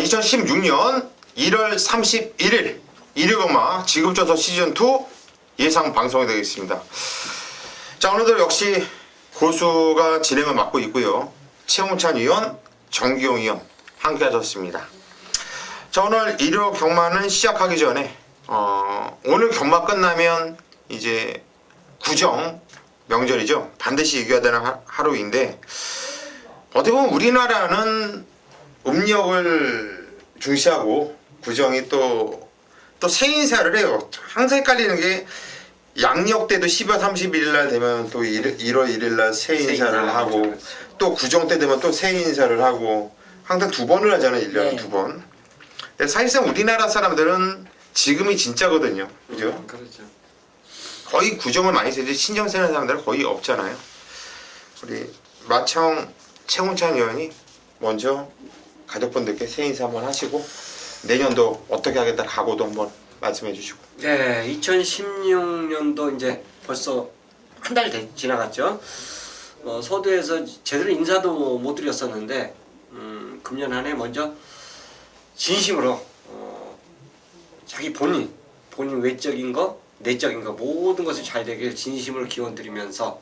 2016년 1월 31일 일요일마 지급조서 시즌2 예상 방송이 되겠습니다. 자, 오늘도 역시 고수가 진행을 맡고 있고요. 최홍찬 위원, 정기용 위원 함께 하셨습니다. 자, 오늘 일요 경마는 시작하기 전에 오늘 경마 끝나면 이제 구정 명절이죠. 반드시 이겨야 되는 하루인데 어떻게 보면 우리나라는 음력을 중시하고 구정이 또 새인사를 해요. 항상 헷갈리는 게 양력 때도 12월 31일 날 되면 또 1월 1일 날 새인사를 하고 또 구정 때 되면 또 새인사를 하고 항상 두 번을 하잖아요. 1년에 두 번. 근데 사실상 우리나라 사람들은 지금이 진짜거든요. 그죠? 그렇죠. 거의 구정을 많이 쓰지 신정 쓰는 사람들은 거의 없잖아요. 우리 마청 최홍찬 의원이 먼저 가족분들께 새해 인사 한번 하시고 내년도 어떻게 하겠다 각오도 한번 말씀해 주시고. 네, 2016년도 이제 벌써 한 달 지나갔죠. 서두에서 제대로 인사도 못 드렸었는데 금년 한 해 먼저 진심으로 자기 본인 외적인 거 내적인 거 모든 것이 잘 되길 진심으로 기원드리면서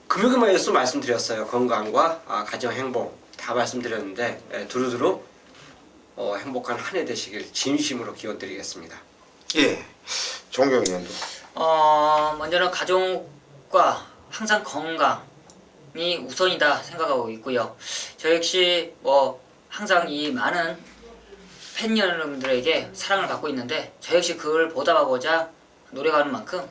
금요일마에서 말씀드렸어요. 건강과 가정 행복 다 말씀드렸는데 두루두루 행복한 한 해 되시길 진심으로 기원드리겠습니다. 예, 정경 의원도. 먼저는 가족과 항상 건강이 우선이다 생각하고 있고요. 저 역시 항상 이 많은 팬 여러분들에게 사랑을 받고 있는데 저 역시 그걸 보답하고자 노력하는 만큼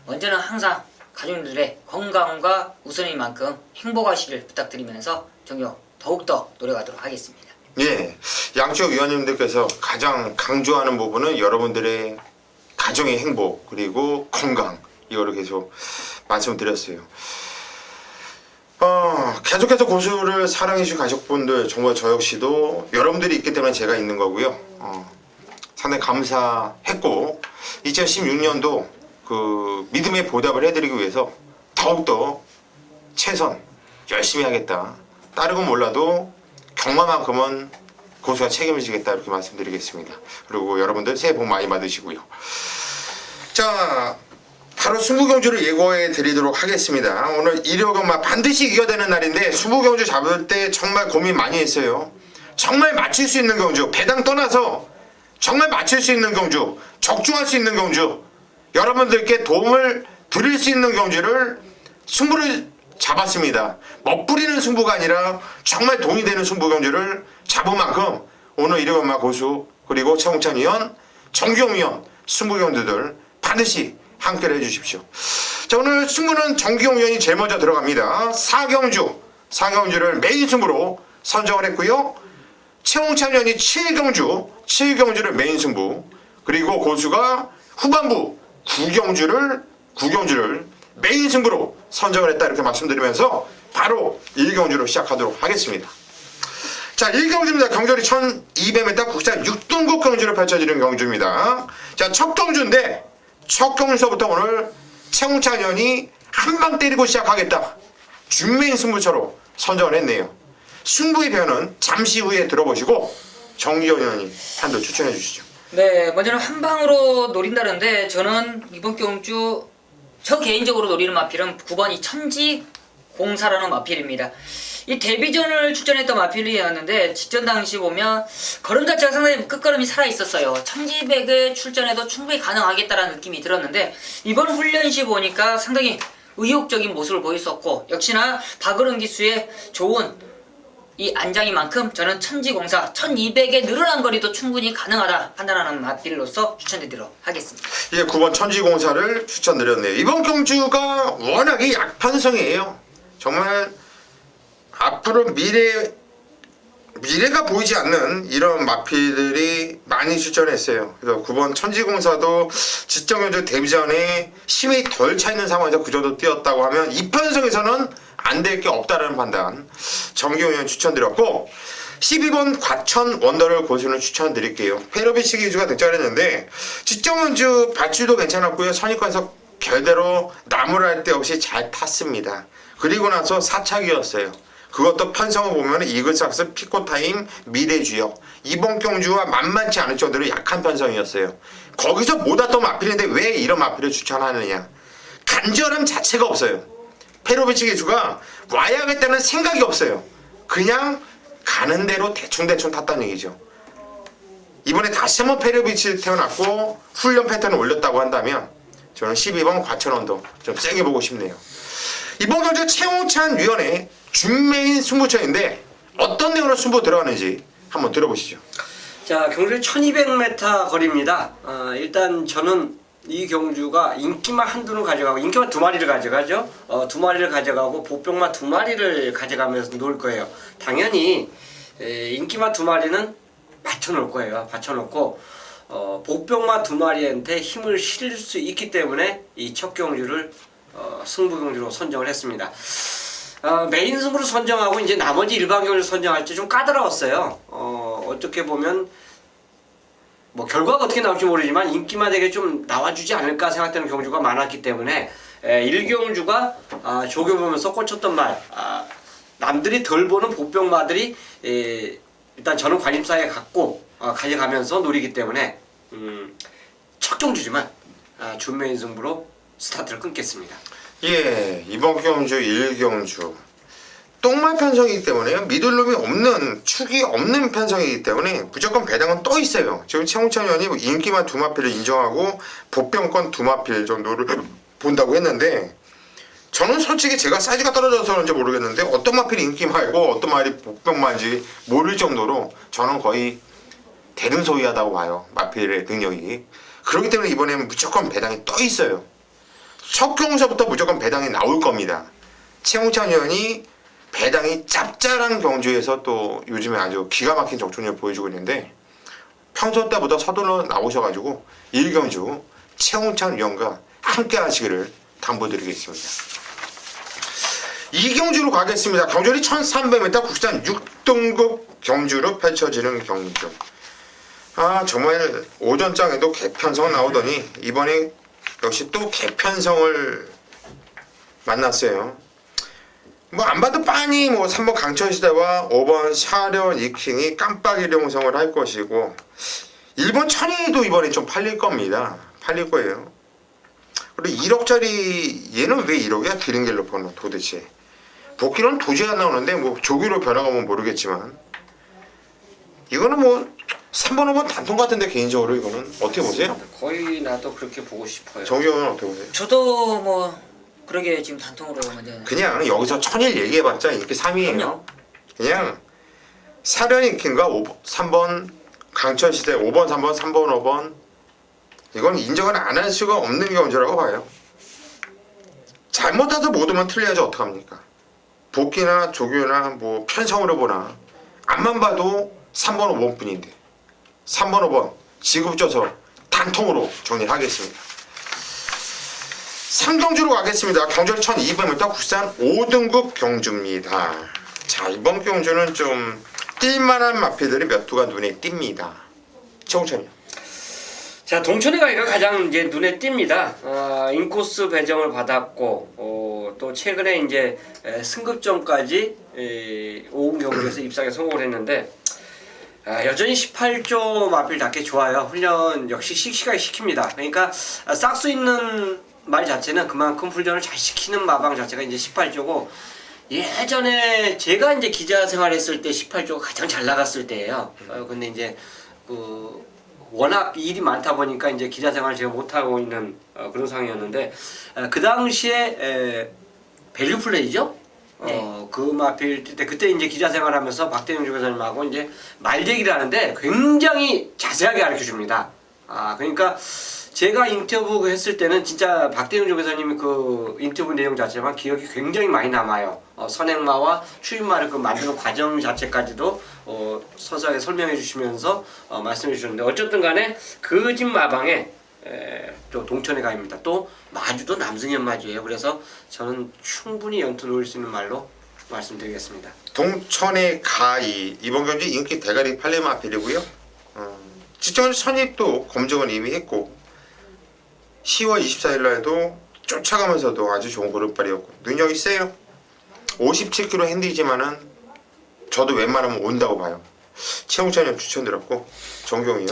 먼저는 항상 가족들의 건강과 우선인 만큼 행복하시길 부탁드리면서 정경 더욱더 노력하도록 하겠습니다. 예, 양쪽 위원님들께서 가장 강조하는 부분은 여러분들의 가정의 행복 그리고 건강 이거를 계속 말씀드렸어요. 계속해서 고수를 사랑해주신 가족분들 정말 저 역시도 여러분들이 있기 때문에 제가 있는 거고요. 상당히 감사했고 2016년도 그 믿음의 보답을 해드리기 위해서 더욱더 최선 열심히 하겠다. 다른 건 몰라도 경마만큼은 고수가 책임을 지겠다 이렇게 말씀드리겠습니다. 그리고 여러분들 새해 복 많이 받으시고요. 자, 바로 승부경주를 예고해 드리도록 하겠습니다. 오늘 일요일만 반드시 이겨야 되는 날인데 승부경주 잡을 때 정말 고민 많이 했어요. 정말 맞출 수 있는 경주, 배당 떠나서 정말 맞출 수 있는 경주, 적중할 수 있는 경주, 여러분들께 도움을 드릴 수 있는 경주를 승부를 잡았습니다. 멋부리는 승부가 아니라 정말 도움이 되는 승부 경주를 잡은 만큼 오늘 일요일마 고수 그리고 최홍찬 위원, 정기용 위원 승부 경주들 반드시 함께를 해주십시오. 자, 오늘 승부는 정기용 위원이 제일 먼저 들어갑니다. 4경주를 메인 승부로 선정을 했고요. 최홍찬 위원이 7경주를 메인 승부, 그리고 고수가 후반부 9경주를 메인 승부로 선정을 했다 이렇게 말씀드리면서 바로 1경주로 시작하도록 하겠습니다. 자, 1경주입니다. 경결이 1200m 국산 6등급 경주를 펼쳐지는 경주입니다. 자, 첫 경주인데 첫 경주서부터 오늘 최홍찬 의원이 한 방 때리고 시작하겠다 준메인 승부처로 선정을 했네요. 승부의 변은 잠시 후에 들어보시고 정기용 의원이 한도 추천해 주시죠. 네, 먼저는 한 방으로 노린다는데 저는 이번 경주 저 개인적으로 노리는 마필은 9번이 천지공사라는 마필입니다. 이 데뷔전을 출전했던 마필이었는데 직전 당시 보면 걸음 자체가 상당히 끝걸음이 살아있었어요. 천지백에 출전해도 충분히 가능하겠다라는 느낌이 들었는데 이번 훈련시 보니까 상당히 의욕적인 모습을 보였었고 역시나 박으른 기수의 좋은 이 안장인 만큼 저는 천지공사 1200의 늘어난 거리도 충분히 가능하다 판단하는 마필로서 추천드리도록 하겠습니다. 예, 9번 천지공사를 추천드렸네요. 이번 경주가 워낙에 약판성이에요. 정말 앞으로 미래가 보이지 않는 이런 마필들이 많이 출전했어요. 그래서 9번 천지공사도 지정경주 데뷔전에 힘이 덜 차있는 상황에서 그 정도 뛰었다고 하면 이 편성에서는 안 될 게 없다라는 판단 정기용 의원 추천드렸고 12번 과천 원더를 고수는 추천드릴게요. 페로비치 기수가 득점했는데 지정경주 발주도 괜찮았고요. 선입관에서 별대로 나무랄 데 없이 잘 탔습니다. 그리고 나서 사착이었어요. 그것도 편성을 보면 이글삭스, 피코타임, 미래주역 이번 경주와 만만치 않을 정도로 약한 편성이었어요. 거기서 못 왔던 마필인데 왜 이런 마필을 추천하느냐? 간절함 자체가 없어요. 페로비치 기수가 와야겠다는 생각이 없어요. 그냥 가는 대로 대충대충 탔다는 얘기죠. 이번에 다시 한번 페로비치 태어났고 훈련 패턴을 올렸다고 한다면 저는 12번 과천원도 좀 세게 보고 싶네요. 이번 경주 최홍찬 위원의 준메인 승부처인데 어떤 내용으로 승부 들어가는지 한번 들어보시죠. 자, 경주 1200m 거리입니다. 일단 저는 이 경주가 인기만 한두는 가져가고 인기만 두 마리를 가져가죠. 두 마리를 가져가고 보병만 두 마리를 가져가면서 놀 거예요. 당연히 인기만 두 마리는 받쳐놓을 거예요. 받쳐놓고 복병마 두 마리한테 힘을 실을 수 있기 때문에 이 첫 경주를 승부 경주로 선정을 했습니다. 메인 승부로 선정하고 이제 나머지 일반 경주를 선정할 때 좀 까다로웠어요. 어떻게 보면 뭐 결과가 어떻게 나올지 모르지만 인기만 되게 좀 나와주지 않을까 생각되는 경주가 많았기 때문에 1경주가 조교보면서 꽂혔던 말, 남들이 덜 보는 복병마들이 일단 저는 관심사에 갖고 가져가면서 노리기 때문에 첫 경주지만 준메인 승부로 스타트를 끊겠습니다. 예, 이번 경주 1경주 똥말 편성이기 때문에 미들룸이 없는 축이 없는 편성이기 때문에 무조건 배당은 떠 있어요. 지금 최홍찬 의원이 인기만 두 마필을 인정하고 복병권 두 마필 정도를 본다고 했는데 저는 솔직히 제가 사이즈가 떨어져서 그런지 모르겠는데 어떤 마필이 인기 말고 어떤 말이 복병만지 모를 정도로 저는 거의 대등소이하다고 봐요. 마필의 능력이. 그렇기 때문에 이번에는 무조건 배당이 떠 있어요. 첫 경주부터 무조건 배당이 나올 겁니다. 최홍찬 의원이 배당이 짭짤한 경주에서 또 요즘에 아주 기가 막힌 적중력을 보여주고 있는데 평소 때보다 서둘러 나오셔가지고 1경주 최홍찬 의원과 함께 하시기를 당부드리겠습니다. 2경주로 가겠습니다. 경주리 1300m 국산 6등급 경주로 펼쳐지는 경주. 정말 오전장에도 개편성 나오더니 이번에 역시 또 개편성을 만났어요. 뭐 안 봐도 빤히 뭐 3번 강철시대와 5번 샤련 이킹이 깜빡이룡성을 할 것이고 1번 천혜도 이번에 좀 팔릴 겁니다. 팔릴 거예요. 그리고 1억짜리 얘는 왜 1억이야? 기린길로 번호 도대체. 복귀는 도저히 안 나오는데 뭐 조기로 변화가면 모르겠지만 이거는 뭐 3번 5번 단통 같은데 개인적으로 이거는 어떻게 보세요? 거의 나도 그렇게 보고 싶어요. 정경은 어떻게 보세요? 저도 뭐 그러게 지금 단통으로 먼저 그냥 여기서 천일 얘기해봤자 이렇게 3위예요. 그럼요. 그냥 사련이킹과 3번 강철시대 5번 3번 3번 5번 이건 인정을 안 할 수가 없는 경주라고 봐요. 잘못해서 모두만 틀려야지 어떡합니까? 복귀나 조교나 뭐 편성으로 보나 앞만 봐도 3번 5번 뿐인데 3번 5번 지급줘서 단통으로 정리를 하겠습니다. 3경주로 가겠습니다. 경주를 1200m 국산 5등급 경주입니다. 자, 이번 경주는 좀 뛸만한 마필들이 몇 두가 눈에 띕니다. 최홍찬이요. 자, 동천이가 가장 이제 눈에 띕니다. 인코스 배정을 받았고, 또 최근에 이제 승급전까지 5군 경주에서 입상에 성공을 했는데, 여전히 18조 마필답게 좋아요. 훈련 역시 씩씩하게 시킵니다. 그러니까 싹 수 있는 말 자체는 그만큼 훈련을 잘 시키는 마방 자체가 이제 18조고, 예전에 제가 이제 기자 생활했을 때 18조가 가장 잘 나갔을 때예요. 근데 이제 워낙 일이 많다 보니까 이제 기자 생활을 제가 못 하고 있는 그런 상황이었는데 그 당시에 밸류 플레이죠. 그 마필 때 그때 이제 기자 생활하면서 박대영 조교사님하고 이제 말얘기를 하는데 굉장히 자세하게 가르쳐 줍니다. 그러니까 제가 인터뷰 했을 때는 진짜 박대영 조교사님이 그 인터뷰 내용 자체만 기억이 굉장히 많이 남아요. 선행마와 추임마를 그 만드는 과정 자체까지도 서서하게 설명해 주시면서 말씀해 주셨는데 어쨌든 간에 그 집 마방에 또 동천의 가입니다. 또 마주도 남승현 마주예요. 그래서 저는 충분히 연투 놓을 수 있는 말로 말씀드리겠습니다. 동천의 가이 이번 경주 인기 대가리 팔레 마필이고요. 직전 선입도 검증을 이미 했고 10월 24일 날도 쫓아가면서도 아주 좋은 고른발이었고 능력이 세요. 57kg 핸디지만은 저도 웬만하면 온다고 봐요. 최홍찬이 형 추천드렸고 정경이요.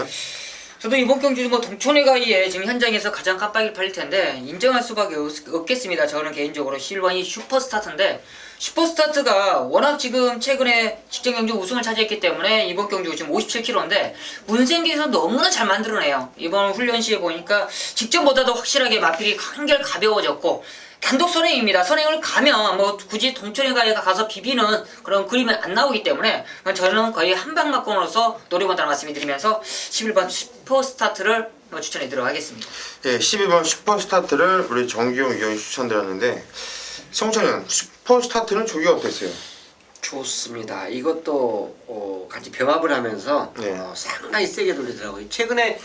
저도 이번 경주 뭐 동촌회가이에 지금 현장에서 가장 깜빡이 팔릴 텐데 인정할 수밖에 없겠습니다. 저는 개인적으로 11번이 슈퍼스타트인데 슈퍼스타트가 워낙 지금 최근에 직전 경주 우승을 차지했기 때문에 이번 경주 지금 57kg인데 문생기에서 너무나 잘 만들어내요. 이번 훈련 시에 보니까 직전보다도 확실하게 마필이 한결 가벼워졌고 단독 선행입니다. 선행을 가면 뭐 굳이 동촌회가에 가서 비비는 그런 그림이 안 나오기 때문에 저는 거의 한방 막공으로서 노려본다는 말씀을 드리면서 11번 슈퍼스타트를 추천해드리도록 하겠습니다. 예, 12번 슈퍼스타트를 우리 정기용 위원이 추천드렸는데 성찬이 형 슈퍼스타트는 조기 어땠어요? 좋습니다. 이것도 같이 병합을 하면서 네. 상당히 세게 돌리더라고요. 최근에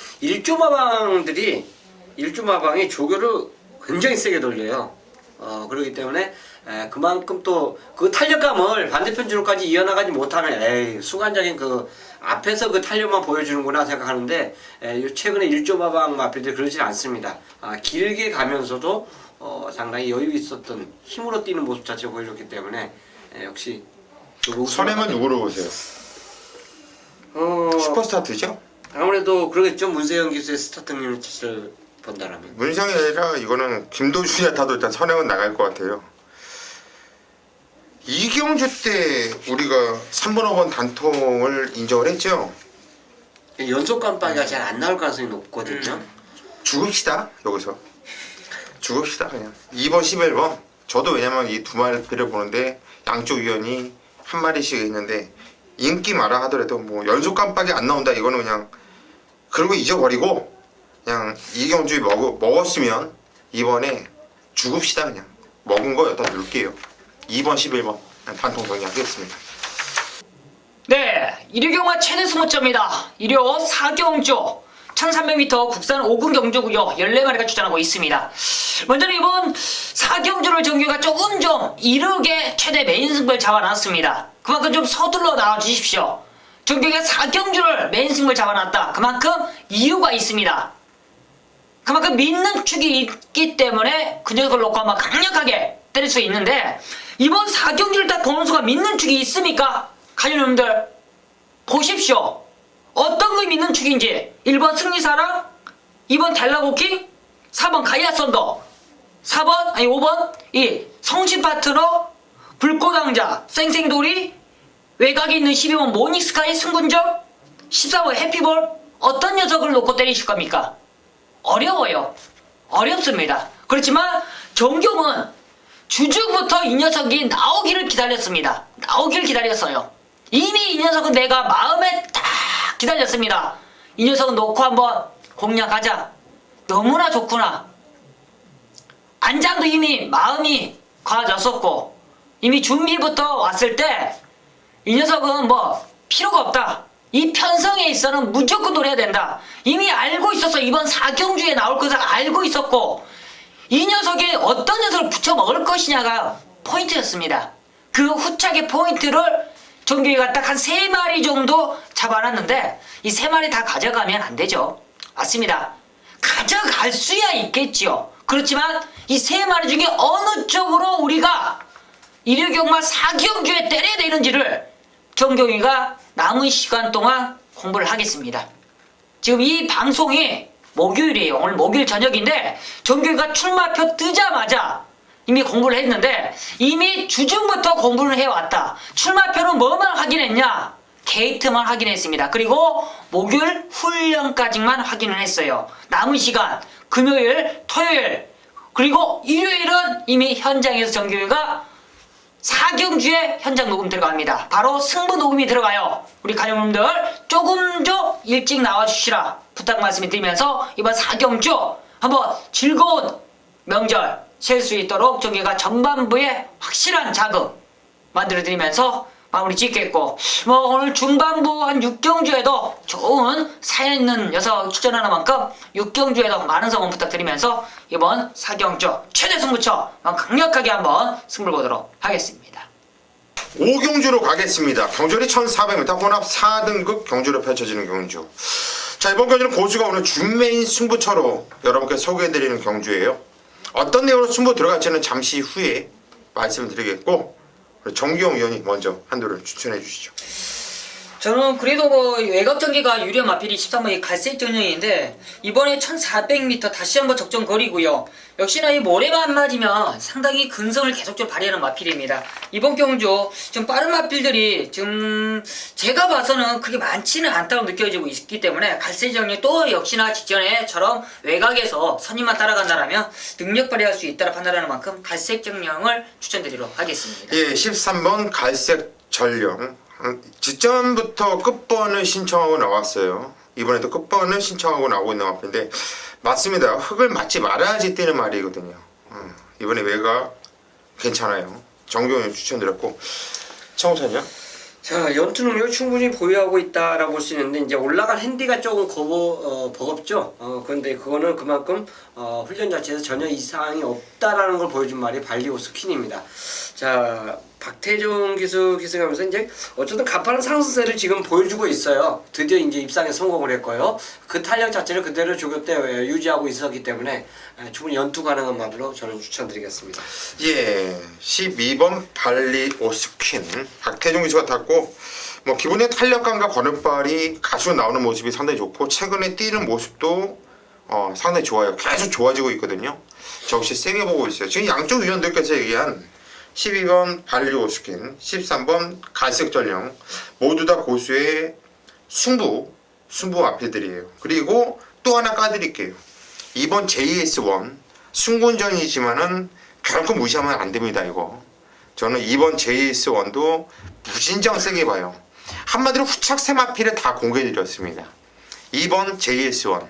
일조마방이 조교를 굉장히 세게 돌려요. 그렇기 때문에 그만큼 또 그 탄력감을 반대편 주로까지 이어나가지 못하는 순간적인 그 앞에서 그 탄력만 보여주는구나 생각하는데 최근에 일조마방 마필들이 그러진 않습니다. 길게 가면서도 상당히 여유 있었던 힘으로 뛰는 모습 자체를 보여줬기 때문에 역시 선행은 누구로 보세요? 슈퍼스타트죠? 아무래도 그러겠죠. 문세영 기수의 스타트님을 뜻을 본다라면. 문성이 아니라 이거는 김도준이 타도 일단 선행은 나갈 것 같아요. 이경주 때 우리가 3번, 5번 단통을 인정을 했죠. 연속 깜빡이가 잘 안 나올 가능성이 높거든요. 죽읍시다 여기서. 죽읍시다 그냥. 2번, 11번. 저도 왜냐면 이 두 마리를 보는데 양쪽 위원이 한 마리씩 있는데 인기 마라 하더라도 뭐 연속 깜빡이 안 나온다 이거는 그냥 그런 거 잊어버리고 그냥 이경주 먹었으면 이번에 죽읍시다 그냥. 먹은 거 여기다 넣을게요. 2번, 11번 단통 정리하겠습니다. 네, 일요경마 최대 승모점입니다. 일요 4경주 1300m 국산 5군 경주고요. 14마리가 출전하고 있습니다. 먼저 이번 4경주를 정규가 조금 좀 이르게 최대 메인 승부를 잡아놨습니다. 그만큼 좀 서둘러 나와주십시오. 정규가 4경주를 메인 승부를 잡아놨다. 그만큼 이유가 있습니다. 그만큼 믿는 축이 있기 때문에 그 녀석을 놓고 한번 강력하게 때릴 수 있는데 이번 4경주를 딱 보는 수가 믿는 축이 있습니까? 가족님들 보십시오. 어떤 거 믿는 축인지 1번 승리사랑 2번 달라고킹 4번 가이아선더 5번 이 성신파트너 불꽃왕자 쌩쌩돌이 외곽에 있는 12번 모닝스카이 승군적 14번 해피볼 어떤 녀석을 놓고 때리실 겁니까? 어려워요. 어렵습니다. 그렇지만 정경은 주중부터 이 녀석이 나오기를 기다렸습니다. 나오기를 기다렸어요. 이미 이 녀석은 내가 마음에 딱 기다렸습니다. 이 녀석은 놓고 한번 공략하자. 너무나 좋구나. 안장도 이미 마음이 가졌었고 이미 준비부터 왔을 때 이 녀석은 뭐 필요가 없다. 이 편성에 있어서는 무조건 노려야 된다. 이미 알고 있었어. 이번 4경주에 나올 것을 알고 있었고 이 녀석이 어떤 녀석을 붙여 먹을 것이냐가 포인트였습니다. 그 후착의 포인트를 정규가 딱 한 3마리 정도 잡아놨는데 이 3마리 다 가져가면 안 되죠. 맞습니다. 가져갈 수야 있겠지요. 그렇지만 이 3마리 중에 어느 쪽으로 우리가 일요경마 4경주에 때려야 되는지를 정경이가 남은 시간 동안 공부를 하겠습니다. 지금 이 방송이 목요일이에요. 오늘 목요일 저녁인데 정규가 출마표 뜨자마자 이미 공부를 했는데 이미 주중부터 공부를 해왔다. 출마표는 뭐만 확인했냐? 게이트만 확인했습니다. 그리고 목요일 훈련까지만 확인을 했어요. 남은 시간 금요일, 토요일 그리고 일요일은 이미 현장에서 정규가 4경주에 현장 녹음 들어갑니다. 바로 승부 녹음이 들어가요. 우리 가족님들 조금 좀 일찍 나와주시라 부탁 말씀을 드리면서 이번 4경주 한번 즐거운 명절 셀 수 있도록 정규가 전반부에 확실한 자극 만들어드리면서 마무리 짓겠고 뭐 오늘 중반부 한 6경주에도 좋은 사연 있는 녀석 출전하는 만큼 6경주에도 많은 성원 부탁드리면서 이번 4경주 최대 승부처 강력하게 한번 승부를 보도록 하겠습니다. 5경주로 가겠습니다. 경주리 1400m 혼합 4등급 경주로 펼쳐지는 경주. 자, 이번 경주는 고수가 오늘 준메인 승부처로 여러분께 소개해드리는 경주예요. 어떤 내용으로 승부 들어갈지는 잠시 후에 말씀을 드리겠고 정기용 위원이 먼저 한두를 추천해 주시죠. 저는 그래도 뭐 외곽 전개가 유리한 마필이 13번이 갈색 전형인데 이번에 1400m 다시 한번 적정 거리고요. 역시나 이 모래만 맞으면 상당히 근성을 계속적으로 발휘하는 마필입니다. 이번 경주 좀 빠른 마필들이 지금 제가 봐서는 그렇게 많지는 않다고 느껴지고 있기 때문에 갈색 전형이 또 역시나 직전에처럼 외곽에서 선임만 따라간다라면 능력 발휘할 수 있다라 판단하는 만큼 갈색 전형을 추천드리도록 하겠습니다. 예, 13번 갈색 전령. 직전부터 끝번을 신청하고 나왔어요. 이번에도 끝번을 신청하고 나오고 있는 마필인데 맞습니다. 흙을 맞지 말아야지 뛰는 말이거든요. 이번에 외곽 괜찮아요. 정경영 추천드렸고 청우찬이요? 자, 연투 능력을 충분히 보유하고 있다라고 볼 수 있는데 이제 올라간 핸디가 조금 버겁죠. 그런데 그거는 그만큼 훈련 자체에서 전혀 이상이 없다라는 걸 보여준 말이 발리오스 퀸입니다. 자, 박태종 기수 기승하면서 이제 어쨌든 가파른 상승세를 지금 보여주고 있어요. 드디어 이제 입상에 성공을 했고요. 그 탄력 자체를 그대로 조교 때 유지하고 있었기 때문에 충분히 연투 가능한 마블로 저는 추천드리겠습니다. 예, 12번 발리오스 퀸 박태종 기수가 탔고 뭐 기본의 탄력감과 거듭발이 가수로 나오는 모습이 상당히 좋고 최근에 뛰는 모습도 상당히 좋아요. 계속 좋아지고 있거든요. 저 역시 세게 보고 있어요. 지금 양쪽 위원들께서 얘기한 12번 발리오스킨, 13번 갈색 전령 모두 다 고수의 승부 마필들이에요. 그리고 또 하나 까드릴게요. 이번 JS1 승군전이지만은 결코 무시하면 안 됩니다. 이거 저는 이번 JS1도 무진장 세게 봐요. 한마디로 후착 세 마필을 다 공개해드렸습니다. 2번 JS1,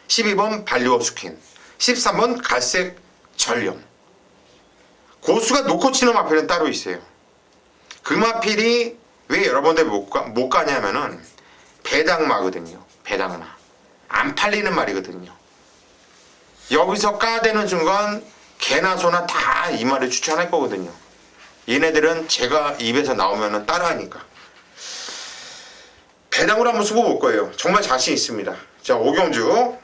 12번 발리오스킨, 13번 갈색 전령. 고수가 놓고 치는 마필은 따로 있어요. 그 마필이 왜 여러분들 못 가냐면은 배당마거든요. 배당마. 안 팔리는 말이거든요. 여기서 까대는 순간 개나 소나 다 이 말을 추천할 거거든요. 얘네들은 제가 입에서 나오면은 따라하니까. 배당으로 한번 수고 볼 거예요. 정말 자신 있습니다. 자, 오경주.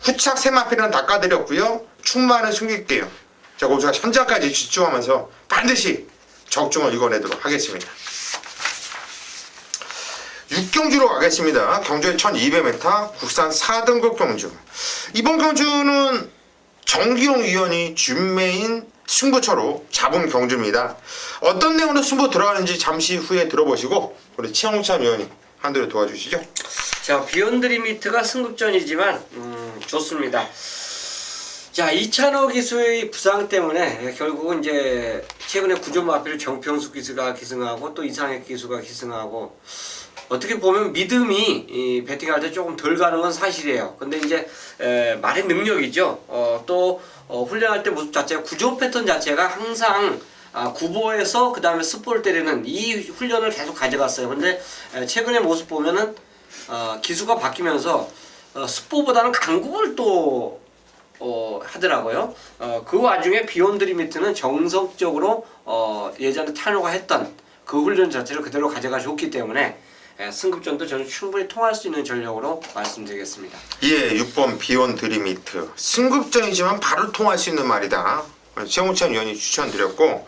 후착 세 마필은 다 까드렸고요. 충만을 숨길게요. 자, 고수가 현장까지 집중하면서 반드시 적중을 이뤄내도록 하겠습니다. 6경주로 가겠습니다. 경주의 1200m 국산 4등급 경주. 이번 경주는 정기용 위원이 준메인 승부처로 잡은 경주입니다. 어떤 내용으로 승부 들어가는지 잠시 후에 들어보시고 우리 최홍찬 위원이 한두를 도와주시죠. 자, 비욘드 리미트가 승급전이지만 좋습니다. 자, 이찬호 기수의 부상 때문에 결국은 이제 최근에 구조 마필 정평수 기수가 기승하고 또 이상혁 기수가 기승하고 어떻게 보면 믿음이 이 배팅할 때 조금 덜 가는 건 사실이에요. 근데 이제 말의 능력이죠. 또 훈련할 때 모습 자체가 구조 패턴 자체가 항상 구보에서 그 다음에 스포를 때리는 이 훈련을 계속 가져갔어요. 근데 최근의 모습 보면은 기수가 바뀌면서 스포보다는 강국을 또 하더라고요. 그 와중에 비욘드 리미트는 정석적으로 예전에 타노가 했던 그 훈련 자체를 그대로 가져가셨기 때문에 승급전도 저는 충분히 통할 수 있는 전력으로 말씀드리겠습니다. 예, 6번 비욘드 리미트. 승급전이지만 바로 통할 수 있는 말이다. 최홍찬 위원이 추천드렸고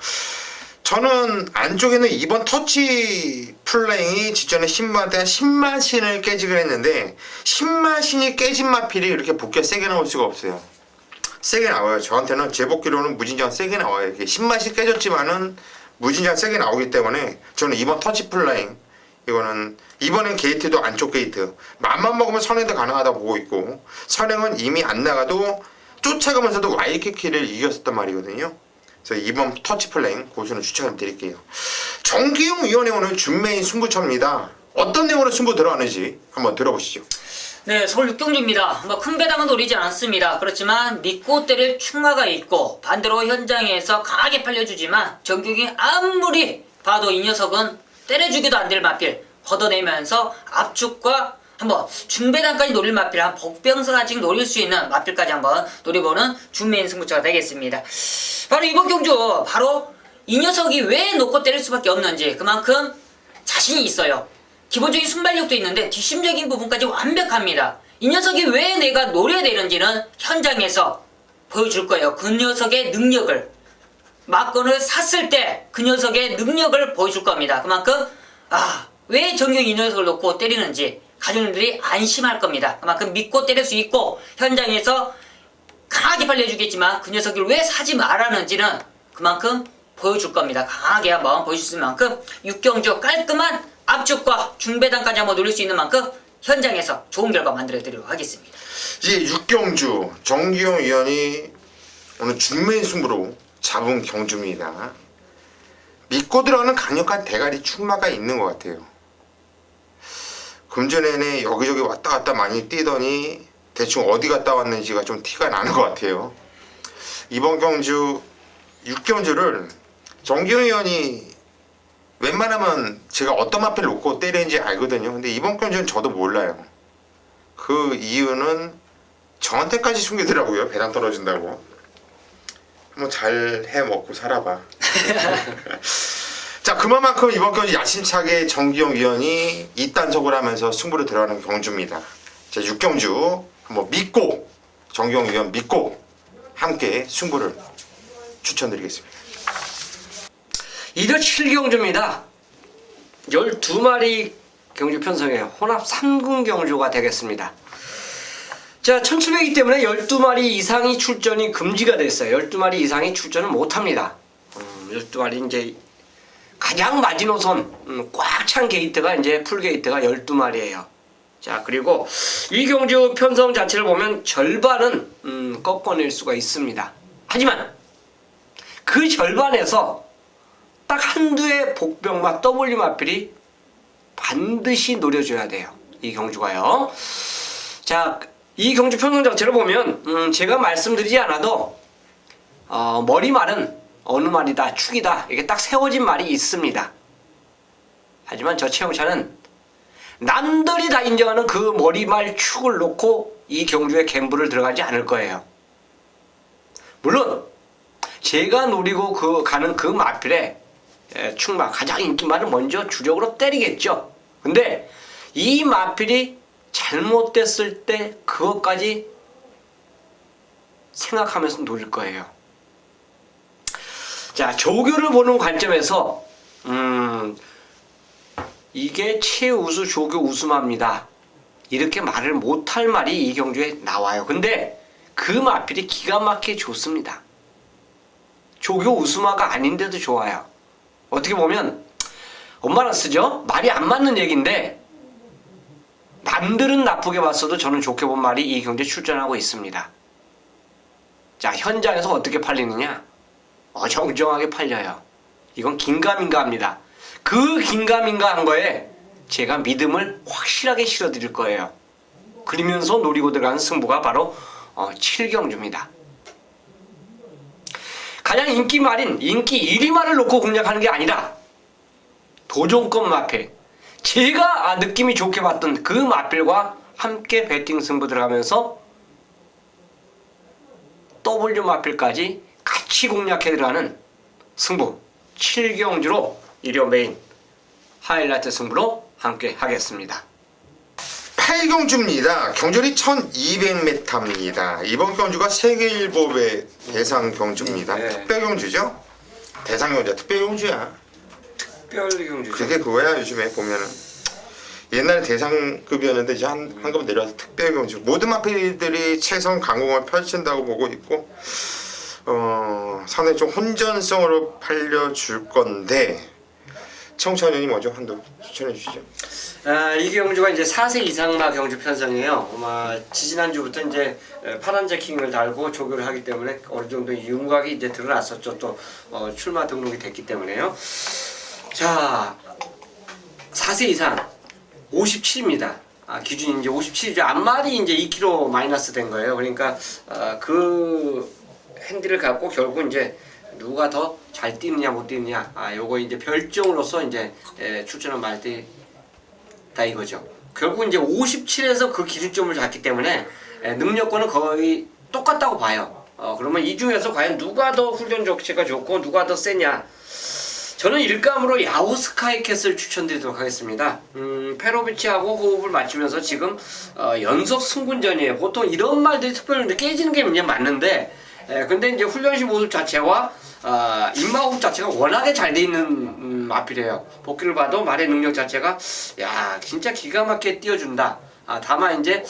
저는 안쪽에는 2번 터치 플레잉이 직전에 신마한테 10마신을 깨지긴 했는데 10마신이 깨진 마필이 이렇게 복귀가 세게 나올 수가 없어요. 세게 나와요. 저한테는 제 복귀로는 무진장 세게 나와요. 이렇게 10마신 깨졌지만은 무진장 세게 나오기 때문에 저는 2번 터치 플레잉 이거는 이번엔 게이트도 안쪽 게이트 맘만 먹으면 선행도 가능하다 보고 있고 선행은 이미 안 나가도 쫓아가면서도 와이키키를 이겼었단 말이거든요. 그래서 2번 터치 플레잉 고수는 추천을 드릴게요. 정기용 위원회 오늘 준메인 승부처입니다. 어떤 내용으로 승부 들어가는지 한번 들어보시죠. 네, 서울 육경주입니다. 뭐 큰 배당은 노리지 않습니다. 그렇지만 믿고 때릴 충마가 있고 반대로 현장에서 강하게 팔려주지만 정경이 아무리 봐도 이 녀석은 때려주기도 안 될 마필 걷어내면서 압축과 한번 중배당까지 노릴 마필 한 복병사까지 노릴 수 있는 마필까지 한번 노려보는 준메인 승부처가 되겠습니다. 바로 이번 경주 바로 이 녀석이 왜 놓고 때릴 수밖에 없는지 그만큼 자신이 있어요. 기본적인 순발력도 있는데 뒷심적인 부분까지 완벽합니다. 이 녀석이 왜 내가 노려야 되는지는 현장에서 보여줄 거예요. 그 녀석의 능력을 막건을 샀을 때 그 녀석의 능력을 보여줄 겁니다. 그만큼 왜 정경 이 녀석을 놓고 때리는지 가족들이 안심할 겁니다. 그만큼 믿고 때릴 수 있고 현장에서 강하게 발려주겠지만 그 녀석을 왜 사지 말라는지는 그만큼 보여줄 겁니다. 강하게 마음 보여줄 수 있는 만큼 육경주 깔끔한 압축과 중배당까지 한번 노릴 수 있는 만큼 현장에서 좋은 결과 만들어 드리도록 하겠습니다. 이제 육경주 정기용 위원이 오늘 중매인 승부로 잡은 경주입니다. 믿고 들어가는 강력한 대가리 출마가 있는 것 같아요. 금전에는 여기저기 왔다 갔다 많이 뛰더니 대충 어디 갔다 왔는지가 좀 티가 나는 것 같아요. 이번 경주 육경주를 정기용 위원이 웬만하면 제가 어떤 마필 놓고 때리는지 알거든요. 근데 이번 경주는 저도 몰라요. 그 이유는 저한테까지 숨기더라고요. 배당 떨어진다고. 한번 잘 해 먹고 살아봐. 자, 그만큼 이번 경주 야심차게 정기용 위원이 이단속을 하면서 승부를 들어가는 경주입니다. 자, 6경주 한번 믿고 정기용 위원 믿고 함께 승부를 추천드리겠습니다. 2대 7경주입니다. 12마리 경주 편성이에요. 혼합 3군 경주가 되겠습니다. 자, 1700이기 때문에 12마리 이상이 출전이 금지가 됐어요. 12마리 이상이 출전을 못합니다. 12마리 이제 가장 마지노선 꽉 찬 게이트가 이제 풀 게이트가 12마리예요. 자, 그리고 이 경주 편성 자체를 보면 절반은 꺾어낼 수가 있습니다. 하지만 그 절반에서 딱 한두의 복병과 W 마필이 반드시 노려줘야 돼요. 이 경주가요. 자, 이 경주 편성 자체를 보면 제가 말씀드리지 않아도 머리말은 어느 말이다, 축이다 이게 딱 세워진 말이 있습니다. 하지만 저 최영찬은 남들이 다 인정하는 그 머리말 축을 놓고 이 경주에 갬블을 들어가지 않을 거예요. 물론 제가 노리고 가는 그 마필에 축마 가장 인기만을 먼저 주력으로 때리겠죠. 근데 이 마필이 잘못됐을 때 그것까지 생각하면서 노릴 거예요. 자, 조교를 보는 관점에서 이게 최우수 조교 우수마입니다. 이렇게 말을 못할 말이 이 경주에 나와요. 근데 그 마필이 기가 막히게 좋습니다. 조교 우수마가 아닌데도 좋아요. 어떻게 보면 엄마랑 쓰죠? 말이 안 맞는 얘기인데 남들은 나쁘게 봤어도 저는 좋게 본 말이 이 경주에 출전하고 있습니다. 자, 현장에서 어떻게 팔리느냐? 어정쩡하게 팔려요. 이건 긴가민가합니다. 그 긴가민가한 거에 제가 믿음을 확실하게 실어드릴 거예요. 그러면서 노리고 들어가는 승부가 바로 7경주입니다. 가장 인기 말인 인기 1위 말을 놓고 공략하는 게 아니라 도전권 마필, 제가 느낌이 좋게 봤던 그 마필과 함께 배팅 승부 들어가면서 W 마필까지 같이 공략해 들어가는 승부 7경주로 일요 메인 하이라이트 승부로 함께 하겠습니다. 8경주입니다. 경주리 1200m입니다. 이번 경주가 세계일보의 대상 경주입니다. 네. 특별경주죠? 대상 경주야, 특별경주야. 특별 경주. 그게 그거야. 요즘에 보면은 옛날에 대상급이었는데 이제 한급 내려와서 특별경주. 모든 마필들이 최선 강공을 펼친다고 보고 있고 상당히 좀 혼전성으로 팔려줄 건데 청천연이 먼저 한두 추천해 주시죠. 이 경주가 이제 4세 이상마 경주 편성이에요. 아마 지지난주부터 이제 파란 재킹을 달고 조교를 하기 때문에 어느 정도 윤곽이 이제 드러났었죠. 또 출마 등록이 됐기 때문에요. 자, 4세 이상 57입니다. 기준이 이제 57이죠. 앞말이 이제 2kg 마이너스 된 거예요. 그러니까 그 핸디를 갖고 결국 이제 누가 더 잘 뛰느냐 못 뛰느냐 요거 이제 별종으로서 이제 출전한 말띠다 이거죠. 결국 이제 57에서 그 기준점을 잡기 때문에 능력권은 거의 똑같다고 봐요. 그러면 이 중에서 과연 누가 더 훈련 적체가 좋고 누가 더 세냐? 저는 일감으로 야호 스카이캣을 추천드리도록 하겠습니다. 페로비치하고 호흡을 맞추면서 지금 연속 승군전이에요. 보통 이런 말들이 특별히 깨지는 게 그냥 맞는데 근데 이제 훈련시 모습 자체와 입마호흡 자체가 워낙에 잘 돼 있는 마필이에요. 복귀를 봐도 말의 능력 자체가 야 진짜 기가 막히게 띄워준다. 다만 이제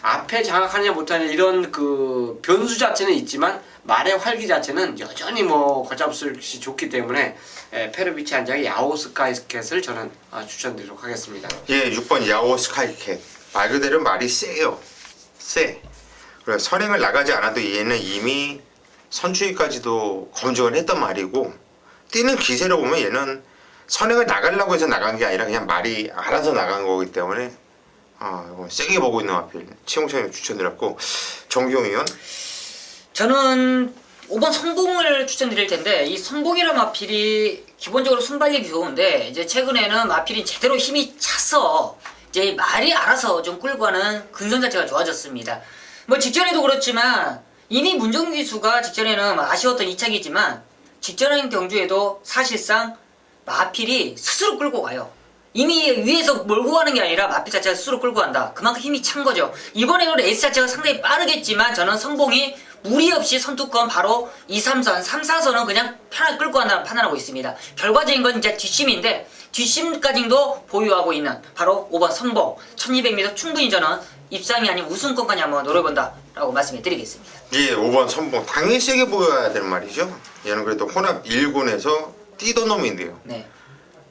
앞에 장악하느냐 못하느냐 이런 그 변수 자체는 있지만 말의 활기 자체는 여전히 뭐 걷잡을수 좋기 때문에 페르비치 한 장의 야오 스카이캣을 저는 추천드리도록 하겠습니다. 예, 6번 야오 스카이캣. 말 그대로 말이 세요. 세. 그래 선행을 나가지 않아도 얘는 이미 선추위까지도 검증을 했던 말이고 뛰는 기세로 보면 얘는 선행을 나가려고 해서 나간 게 아니라 그냥 말이 알아서 나간 거기 때문에 이거 세게 보고 있는 마필 치홍천이 추천드렸고 정기용 의원 저는 5번 선봉을 추천드릴 텐데 이 선봉이라는 마필이 기본적으로 순발력이 좋은데 이제 최근에는 마필이 제대로 힘이 차서 이제 말이 알아서 좀 끌고 가는 근성 자체가 좋아졌습니다. 뭐 직전에도 그렇지만 이미 문정규 기수가 직전에는 아쉬웠던 2차기지만 직전의 경주에도 사실상 마필이 스스로 끌고 가요. 이미 위에서 몰고 가는 게 아니라 마필 자체가 스스로 끌고 간다. 그만큼 힘이 찬 거죠. 이번에는 레이스 자체가 상당히 빠르겠지만 저는 선봉이 무리 없이 선두권 바로 2, 3선, 3, 4선은 그냥 편하게 끌고 간다는 판단하고 있습니다. 결과적인 건 이제 뒷심인데 뒷심까지도 보유하고 있는 바로 5번 선봉 1200m 충분히 저는 입상이 아닌 우승권까지 한번 노려본다 라고 말씀해 드리겠습니다. 예, 5번 선봉 당연히 세게 보여야 되는 말이죠. 얘는 그래도 혼합 1군에서 뛰던 놈인데요. 네.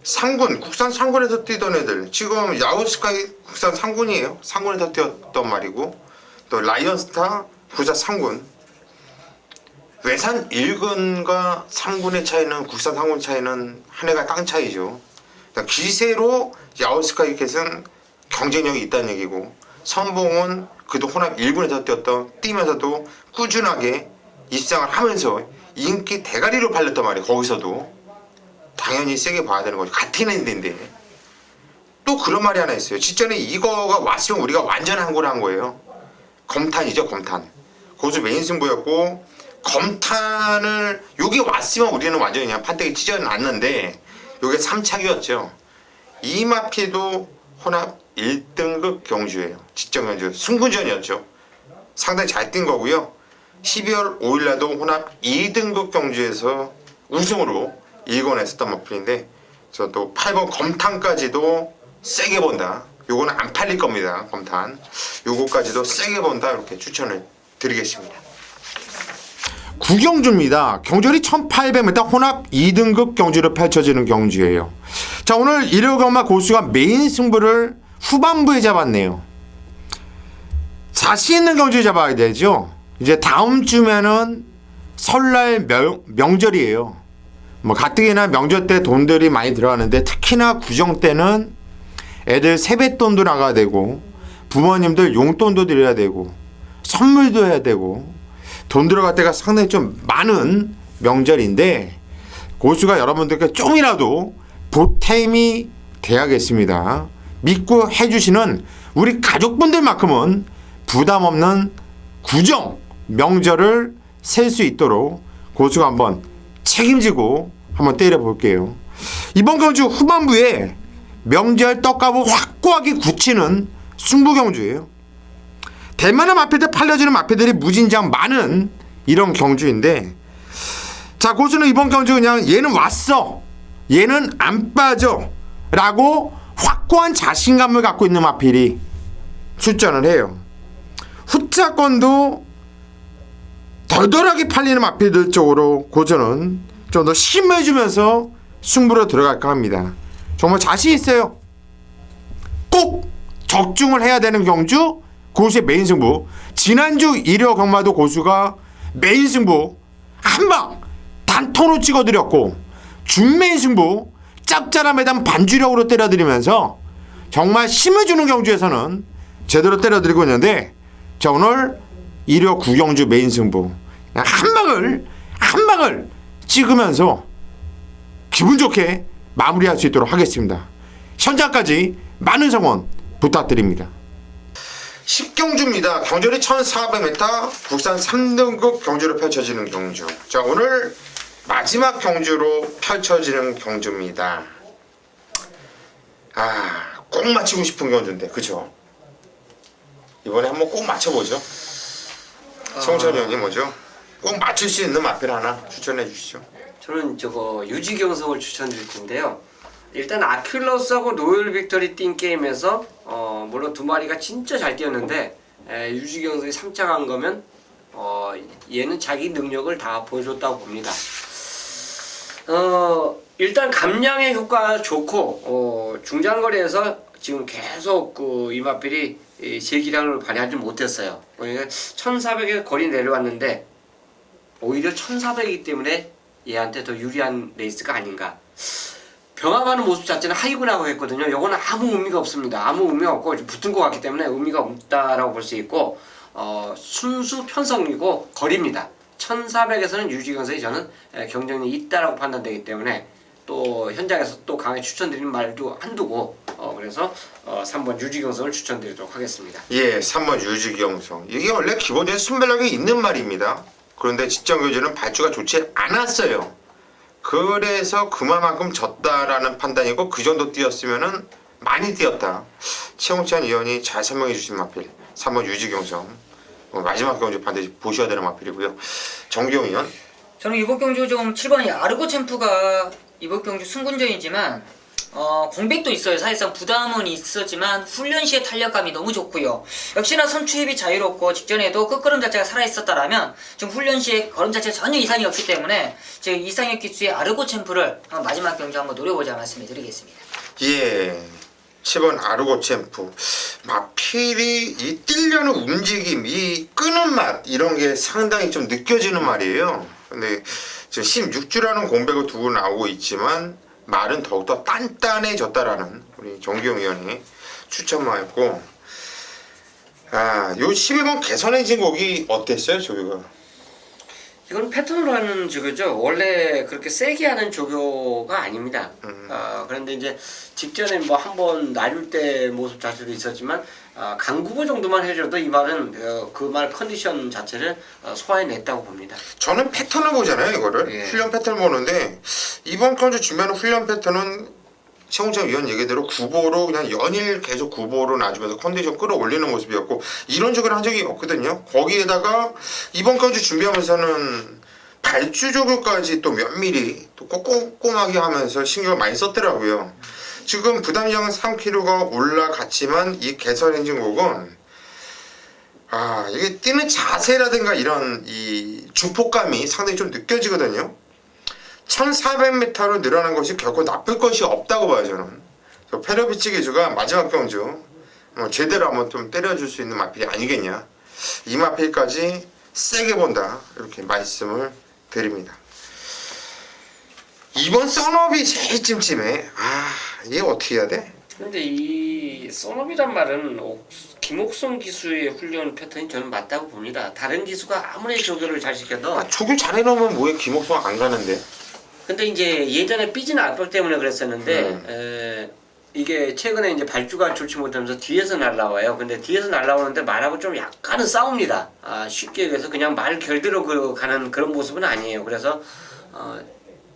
상군, 국산 상군에서 뛰던 애들 지금 야오스카이 국산 상군이에요. 상군에서 뛰었던 말이고 또 라이언스타 국산 상군 외산 1군과 상군의 차이는 국산 상군 차이는 한 해가 땅 차이죠. 그러니까 기세로 야오스카이 캣은 경쟁력이 있다는 얘기고 선봉은 그도 혼합 1군에서 뛰면서도 꾸준하게 입상을 하면서 인기 대가리로 팔렸단 말이에요. 거기서도 당연히 세게 봐야 되는 거죠. 같은 애인데 또 그런 말이 하나 있어요. 직전에 이거가 왔으면 우리가 완전 항고를 한 거예요. 검탄이죠. 검탄 고수 메인 승부였고 검탄을 요게 왔으면 우리는 완전히 그냥 판때기 찢어놨는데 요게 3차기였죠. 이 마피도 혼합 1등급 경주예요. 직전 경주 승군전이었죠. 상당히 잘 뛴 거고요. 12월 5일날도 혼합 2등급 경주에서 우승으로 1권 했었던 마필인데 저또 8번 검탄까지도 세게 본다. 요거는 안 팔릴 겁니다. 검탄 요거까지도 세게 본다 이렇게 추천을 드리겠습니다. 구경주입니다. 경주리 1800m 혼합 2등급 경주로 펼쳐지는 경주예요. 자, 오늘 1호 경마 고수가 메인 승부를 후반부에 잡았네요. 자신 있는 경주에 잡아야 되죠. 이제 다음 주면은 설날 명절이에요. 뭐 가뜩이나 명절 때 돈들이 많이 들어가는데 특히나 구정 때는 애들 세뱃돈도 나가야 되고 부모님들 용돈도 드려야 되고 선물도 해야 되고 돈 들어갈 때가 상당히 좀 많은 명절인데 고수가 여러분들께 좀이라도 보탬이 돼야겠습니다. 믿고 해주시는 우리 가족분들만큼은 부담 없는 구정 명절을 셀 수 있도록 고수가 한번 책임지고 한번 때려볼게요. 이번 경주 후반부에 명절 떡값을 확고하게 굳히는 승부경주예요. 대만의 마패들 팔려지는 마패들이 무진장 많은 이런 경주인데 자 고수는 이번 경주 그냥 얘는 왔어 얘는 안 빠져 라고 확고한 자신감을 갖고 있는 마필이 출전을 해요. 후차권도 덜덜하게 팔리는 마필들 쪽으로 고수는 좀 더 힘을 주면서 승부로 들어갈까 합니다. 정말 자신 있어요. 꼭 적중을 해야 되는 경주 고수의 메인 승부. 지난주 1호 경마도 고수가 메인 승부 한방 단토로 찍어드렸고 준메인 승부 짭짤함에단 반주력으로 때려드리면서 정말 힘을 주는 경주에서는 제대로 때려드리고 있는데 자 오늘 1호 구경주 메인 승부 한 방을 찍으면서 기분 좋게 마무리할 수 있도록 하겠습니다. 현장까지 많은 성원 부탁드립니다. 10경주입니다. 경주리 1400m 국산 3등급 경주로 펼쳐지는 경주. 자 오늘 마지막 경주로 펼쳐지는 경주입니다. 꼭 맞히고 싶은 경주인데 그쵸? 이번에 한번 꼭 맞춰보죠. 송천이 형이 뭐죠? 꼭 맞출 수 있는 마필 하나 추천해 주시죠. 저는 저거 유지경성을 추천드릴 텐데요. 일단 아큘러스하고 노열 빅토리 뛴 게임에서 물론 두 마리가 진짜 잘 뛰었는데 유지경성이 3차 간 거면 얘는 자기 능력을 다 보여줬다고 봅니다. 일단 감량의 효과가 좋고 중장거리에서 지금 계속 그 이마필이 제기량을 발휘하지 못했어요. 그러니까 1400에 거리 내려왔는데 오히려 1400이기 때문에 얘한테 더 유리한 레이스가 아닌가. 병합하는 모습 자체는 하이군하고 했거든요. 요거는 아무 의미가 없습니다. 아무 의미가 없고 붙은 것 같기 때문에 의미가 없다라고 볼 수 있고 순수 편성이고 거리입니다. 1400에서는 유지경선이 저는 경쟁력이 있다라고 판단되기 때문에 또 현장에서 또 강하게 추천드리는 말도 한두고 그래서 3번 유지경성을 추천드리도록 하겠습니다. 예, 3번 유지경성. 이게 원래 기본적인 순발력이 있는 말입니다. 그런데 직전 교제는 발주가 좋지 않았어요. 그래서 그만큼 졌다라는 판단이고 그 정도 뛰었으면은 많이 뛰었다. 최홍찬 의원이 잘 설명해 주신 마필 3번 유지경성. 마지막 경주 반드시 보셔야 되는 마필이고요. 정기용 의원. 저는 이번 경주 좀 7번이 아르고 챔프가 이번 경주 승군전이지만 공백도 있어요. 사실상 부담은 있었지만 훈련 시의 탄력감이 너무 좋고요. 역시나 선추입이 자유롭고 직전에도 끝걸음 자체가 살아있었다라면 지금 훈련 시에 걸음 자체가 전혀 이상이 없기 때문에 제 이상혁 기수의 아르고 챔프를 마지막 경주 한번 노려보자 말씀을 드리겠습니다. 예. 7번 아르고 챔프. 마필이 이 뛰려는 움직임, 이 끄는 맛 이런 게 상당히 좀 느껴지는 말이에요. 근데 지금 16주라는 공백을 두고 나오고 있지만 말은 더욱더 단단해졌다라는 우리 정기용 의원이 추천만 했고, 요 11번 개선해진 곡이 어땠어요, 조교가? 이건 패턴으로 하는 조교죠. 원래 그렇게 세게 하는 조교가 아닙니다. 그런데 이제 직전에 뭐 한번 나뉠 때 모습 자체도 있었지만 강구보 정도만 해줘도 이 말은 그 말 컨디션 자체를 소화해냈다고 봅니다. 저는 패턴을 보잖아요, 이거를. 예. 훈련 패턴을 보는데 이번 경주 준비하는 훈련 패턴은 최홍찬 위원 얘기대로 구보로 그냥 연일 계속 구보로 놔주면서 컨디션 끌어올리는 모습이었고 이런 적을 한 적이 없거든요. 거기에다가 이번 경주 준비하면서는 발주 조교까지 또 면밀히 또 꼼꼼하게 하면서 신경을 많이 썼더라고요. 지금 부담량은 3kg가 올라갔지만 이 개선 엔진 곡은 이게 뛰는 자세라든가 이런 이 주폭감이 상당히 좀 느껴지거든요. 1400m로 늘어난 것이 결코 나쁠 것이 없다고 봐요, 저는. 페로비치 기수가 마지막 경주 제대로 한번 좀 때려줄 수 있는 마필이 아니겠냐. 이 마필까지 세게 본다. 이렇게 말씀을 드립니다. 이번 썬업이 제일 찜찜해. 이게 어떻게 해야 돼? 근데 이 썬업이란 말은 김옥성 기수의 훈련 패턴이 저는 맞다고 봅니다. 다른 기수가 아무리 조교를 잘 시켜도 조교 잘해놓으면 뭐에 김옥성 안 가는데? 근데 이제 예전에 삐지는 압박 때문에 그랬었는데 이게 최근에 이제 발주가 좋지 못하면서 뒤에서 날라와요. 근데 뒤에서 날라오는데 말하고 좀 약간은 싸웁니다. 쉽게 얘기해서 그냥 말 결대로 가는 그런 모습은 아니에요. 그래서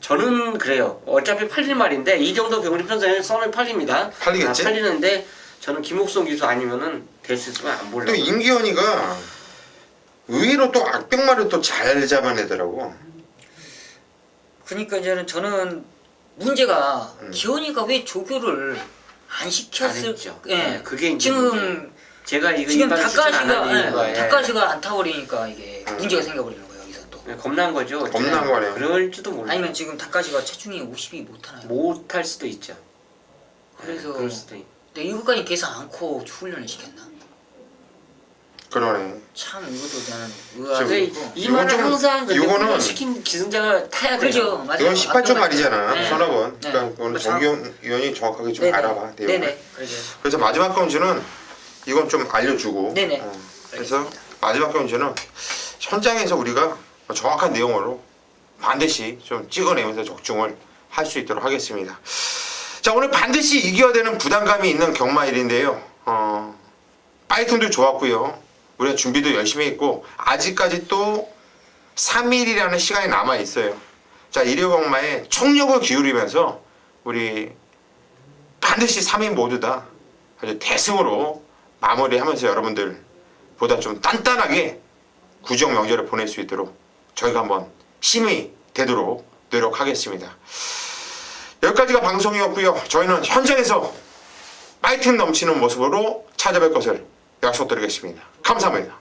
저는 그래요. 어차피 팔릴 말인데 이 정도 병리 편성에 썬업이 팔립니다. 팔리겠지? 팔리는데 저는 김옥성 기수 아니면은 될 수 있으면 안 보려고. 또 임기현이가 의외로 또 악병말을 또 잘 잡아내더라고. 그러니까 저는 문제가 기현이가 왜 조교를 안 시켰을? 잘했죠. 예, 네, 그게 이제 지금 제가 이거 지금 이반 추천 안 하는 이유가 닭가시가 안 타버리니까 이게 문제가 생겨버리는 거예요. 여기서 또. 겁난 거죠. 겁난 거네요. 그럴지도 몰라. 아니면 지금 닭가시가 체중이 50이 못 하나요? 못할 수도 있죠. 그래서 그럴 수도 있. 근데 이거까지 계산 않고 훈련을 시켰나? 그러네. 참 이것도 나는 지금 의아하고. 이 말은 좀- 항상 근데 이거는- 훈련 시킨 기승자가 타야 돼요. 그렇죠. 맞아요. 이건 18조 말이잖아. 네. 선업은. 네. 그러니까 오늘 정기용 의원이 정확하게 좀 네네. 알아봐. 내용을. 네네. 그렇죠. 그래서 마지막 경주는 이건 좀 알려주고. 네네. 그래서 알겠습니다. 마지막 경주는 현장에서 우리가 정확한 내용으로 반드시 좀 찍어내면서 적중을 할 수 있도록 하겠습니다. 자, 오늘 반드시 이겨야 되는 부담감이 있는 경마일인데요. 파이팅도 좋았고요. 우리가 준비도 열심히 했고 아직까지 또 3일이라는 시간이 남아 있어요. 자, 일요경마에 총력을 기울이면서 우리 반드시 3인 모두 다 아주 대승으로 마무리하면서 여러분들 보다 좀 단단하게 구정 명절을 보낼 수 있도록 저희가 한번 힘이 되도록 노력하겠습니다. 여기까지가 방송이었고요. 저희는 현장에서 파이팅 넘치는 모습으로 찾아뵐 것을 약속드리겠습니다. 감사합니다.